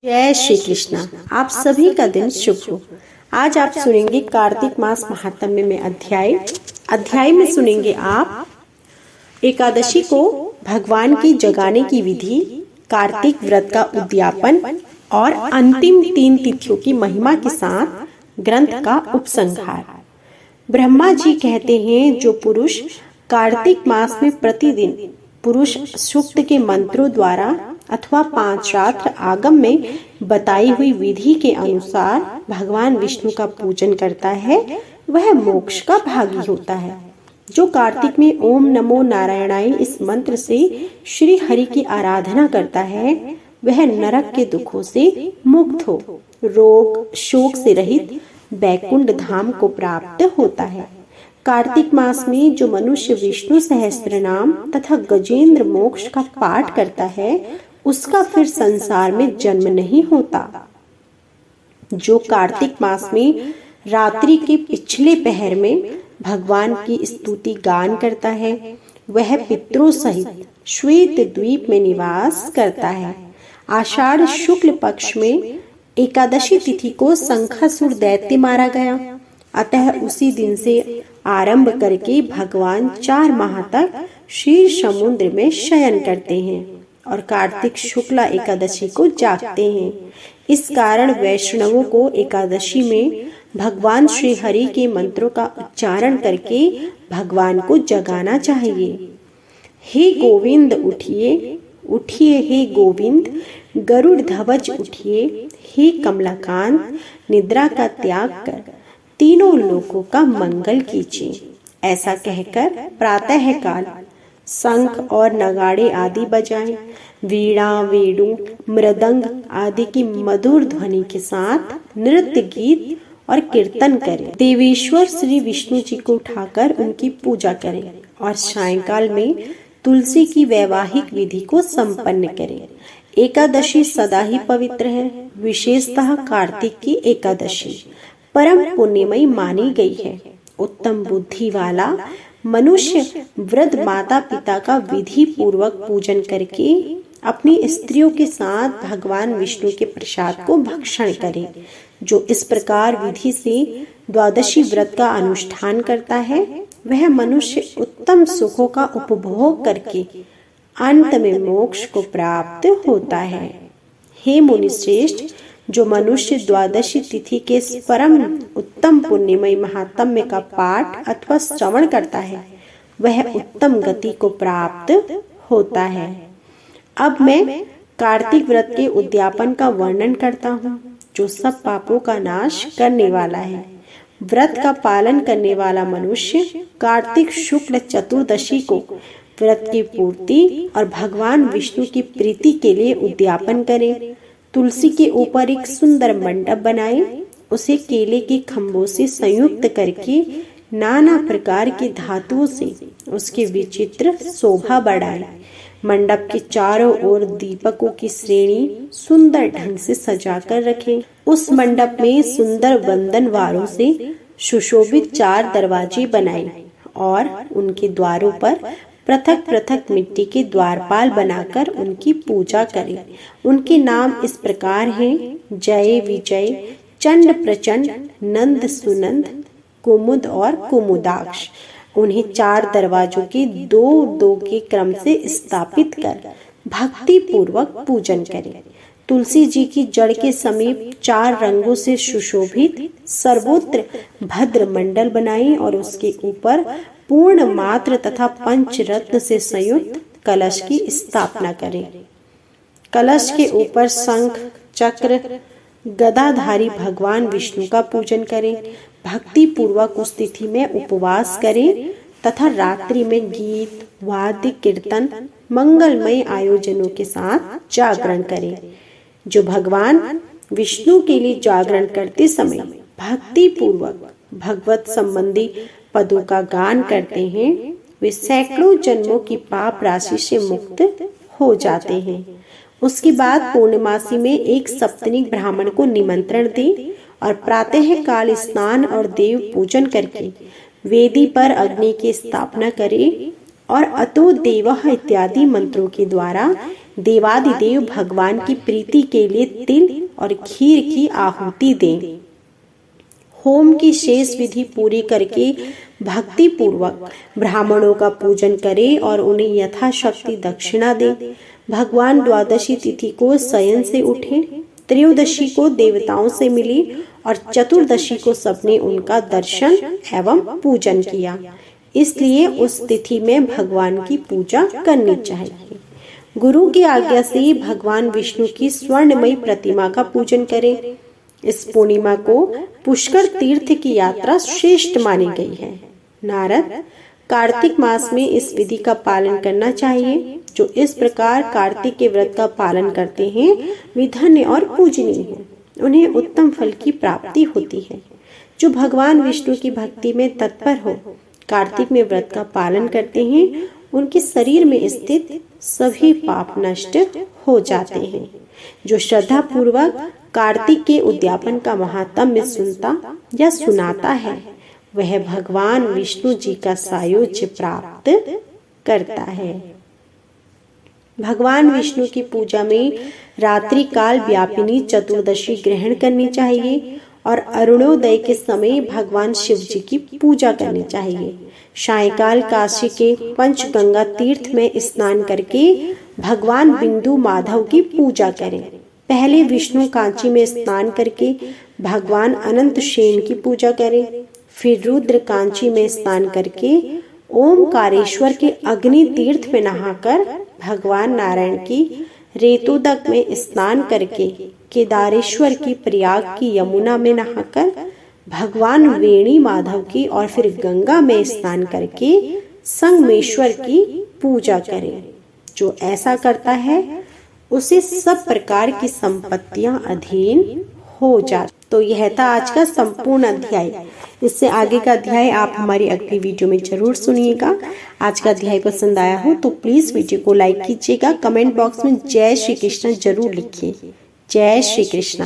जय श्री कृष्णा। आप सभी का दिन शुभ हो। आज आप सुनेंगे कार्तिक मास महात्म्य में अध्याय में सुनेंगे आप एकादशी को भगवान की जगाने की विधि, कार्तिक व्रत का उद्यापन और अंतिम 3 तिथियों की महिमा के साथ ग्रंथ का उपसंहार। ब्रह्मा जी कहते हैं, जो पुरुष कार्तिक मास में प्रतिदिन पुरुष सूक्त के मंत्रों द्वारा अथवा 5 रात्र आगम में बताई हुई विधि के अनुसार भगवान विष्णु का पूजन करता है, वह मोक्ष का भागी होता है। जो कार्तिक में ओम नमो नारायणाय इस मंत्र से श्री हरि की आराधना करता है, वह नरक के दुखों से मुक्त हो रोग शोक से रहित बैकुंठ धाम को प्राप्त होता है। कार्तिक मास में जो मनुष्य विष्णु सहस्त्र नाम तथा गजेंद्र मोक्ष का पाठ करता है, उसका फिर संसार में जन्म नहीं होता। जो कार्तिक मास में रात्रि के पिछले पहर में भगवान की स्तुति गान करता है, वह पितरों सहित श्वेत द्वीप में निवास करता है। आषाढ़ शुक्ल पक्ष में एकादशी तिथि को शंखासुर दैत्य मारा गया, अतः उसी दिन से आरंभ करके भगवान 4 माह तक क्षीर समुद्र में शयन करते हैं और कार्तिक शुक्ला एकादशी को जागते हैं। इस कारण वैष्णवों को एकादशी में भगवान श्री हरि के मंत्रों का उच्चारण करके भगवान को जगाना चाहिए। हे गोविंद उठिए, उठिए हे गोविंद, गरुड़ ध्वज उठिए, हे कमलाकांत निद्रा का त्याग कर तीनों लोगों का मंगल कीजिए। ऐसा कहकर प्रातः काल शंख और नगाड़े आदि बजाएं, वीणा वेणु मृदंग आदि की मधुर ध्वनि के साथ नृत्य गीत और कीर्तन करें। देवेश्वर श्री विष्णु जी को उठाकर उनकी पूजा करें और सायंकाल में तुलसी की वैवाहिक विधि को संपन्न करें। एकादशी सदा ही पवित्र है, विशेषतः कार्तिक की एकादशी परम पुण्यमयी मानी गई है। उत्तम बुद्धि वाला मनुष्य वृद्ध माता पिता का विधि पूर्वक पूजन करके अपनी स्त्रियों के साथ भगवान विष्णु के प्रसाद को भक्षण करे। जो इस प्रकार विधि से द्वादशी व्रत का अनुष्ठान करता है, वह मनुष्य उत्तम सुखों का उपभोग करके अंत में मोक्ष को प्राप्त होता है। हे मुनि श्रेष्ठ, जो मनुष्य द्वादशी तिथि के परम उत्तम पुण्यमय महात्म्य का पाठ अथवा श्रवण करता है, वह उत्तम गति को प्राप्त होता है। अब मैं कार्तिक व्रत के उद्यापन का वर्णन करता हूँ, जो सब पापों का नाश करने वाला है। व्रत का पालन करने वाला मनुष्य कार्तिक शुक्ल चतुर्दशी को व्रत की पूर्ति और भगवान विष्णु की प्रीति के लिए उद्यापन करे। तुलसी के ऊपर एक सुंदर मंडप बनाए, उसे केले के खम्भों से संयुक्त करके नाना प्रकार की धातुओं से उसकी विचित्र शोभा बढ़ाए। मंडप के चारों ओर दीपकों की श्रेणी सुंदर ढंग से सजाकर रखें। उस मंडप में सुंदर बंधनवारों से सुशोभित 4 दरवाजे बनाए और उनके द्वारों पर पृथक पृथक मिट्टी के द्वारपाल बनाकर उनकी पूजा करें। उनके नाम इस प्रकार हैं: जय विजय, चंड प्रचंड, नंद सुनंद, कुमुद और कुमुदाक्ष। उन्हें 4 दरवाजों के 2-2 के क्रम से स्थापित कर भक्ति पूर्वक पूजन करें। तुलसी जी की जड़ के समीप 4 रंगों से सुशोभित सर्वोत्र भद्र मंडल बनाएं और उसके ऊपर पूर्ण मात्र तथा पंचरत्न से संयुक्त कलश की स्थापना करें। कलश के ऊपर शंख चक्र गदाधारी भगवान विष्णु का पूजन करें। भक्ति पूर्वक उस तिथि में उपवास करें तथा रात्रि में गीत वाद्य कीर्तन मंगलमय आयोजनों के साथ जागरण करें। जो भगवान विष्णु के लिए जागरण करते समय भक्ति पूर्वक भगवत संबंधी पदों का गान करते हैं, वे सैकड़ों जन्मों की पाप राशि से मुक्त हो जाते हैं। उसके बाद पूर्णमासी में एक सप्तनिक ब्राह्मण को निमंत्रण दें और प्रातः काल स्नान और देव पूजन करके वेदी पर अग्नि की स्थापना करें और अतो देवः इत्यादि मंत्रों के द्वारा देवादिदेव भगवान की प्रीति के लिए तिल और खीर की आहुति दें। होम की शेष विधि पूरी करके भक्ति पूर्वक ब्राह्मणों का पूजन करें और उन्हें यथाशक्ति दक्षिणा दें। भगवान द्वादशी तिथि को शयन से उठे, त्रयोदशी को देवताओं से मिली और चतुर्दशी को सबने उनका दर्शन एवं पूजन किया। इसलिए उस तिथि में भगवान की पूजा करनी चाहिए। गुरु की आज्ञा से भगवान विष्णु की स्वर्णमयी प्रतिमा का पूजन करें। इस पूर्णिमा को पुष्कर तीर्थ की यात्रा श्रेष्ठ मानी गई है। नारद, कार्तिक मास में इस विधि का पालन करना चाहिए। जो इस प्रकार कार्तिक के व्रत का पालन करते हैं वे धन्य और पूजनीय हैं। उन्हें उत्तम फल की प्राप्ति होती है। जो भगवान विष्णु की भक्ति में तत्पर हो, कार्तिक में व्रत का पालन करते हैं, उनके शरीर में स्थित सभी पाप नष्ट हो जाते हैं। जो श्रद्धा पूर्वक कार्तिक के उद्यापन का महात्म्य सुनता या सुनाता है, वह भगवान विष्णु जी का सायुज्य प्राप्त करता है। भगवान विष्णु की पूजा में रात्रि काल व्यापिनी चतुर्दशी ग्रहण करनी चाहिए और अरुणोदय के समय भगवान शिव जी की पूजा करनी चाहिए। सायंकाल काशी के पंचगंगा तीर्थ में स्नान करके भगवान बिंदु माधव की पूजा करें। पहले विष्णु कांची में स्नान करके भगवान अनंत शेन की पूजा करें। फिर रुद्र कांची में स्नान करके ओमकारेश्वर के अग्नि तीर्थ में नहाकर भगवान नारायण की रेतुदक में स्नान करके केदारेश्वर की प्रयाग की यमुना में नहाकर भगवान वेणी माधव की और फिर गंगा में स्नान करके संगमेश्वर की पूजा करें। जो ऐसा करता है उसे सब प्रकार की संपत्तियां अधीन हो जाती। तो यह था आज का संपूर्ण अध्याय। इससे आगे का अध्याय आप हमारी अगली वीडियो में जरूर सुनिएगा। आज का अध्याय पसंद आया हो तो प्लीज वीडियो को लाइक कीजिएगा। कमेंट बॉक्स में जय श्री कृष्ण जरूर लिखिए। जय श्री कृष्ण।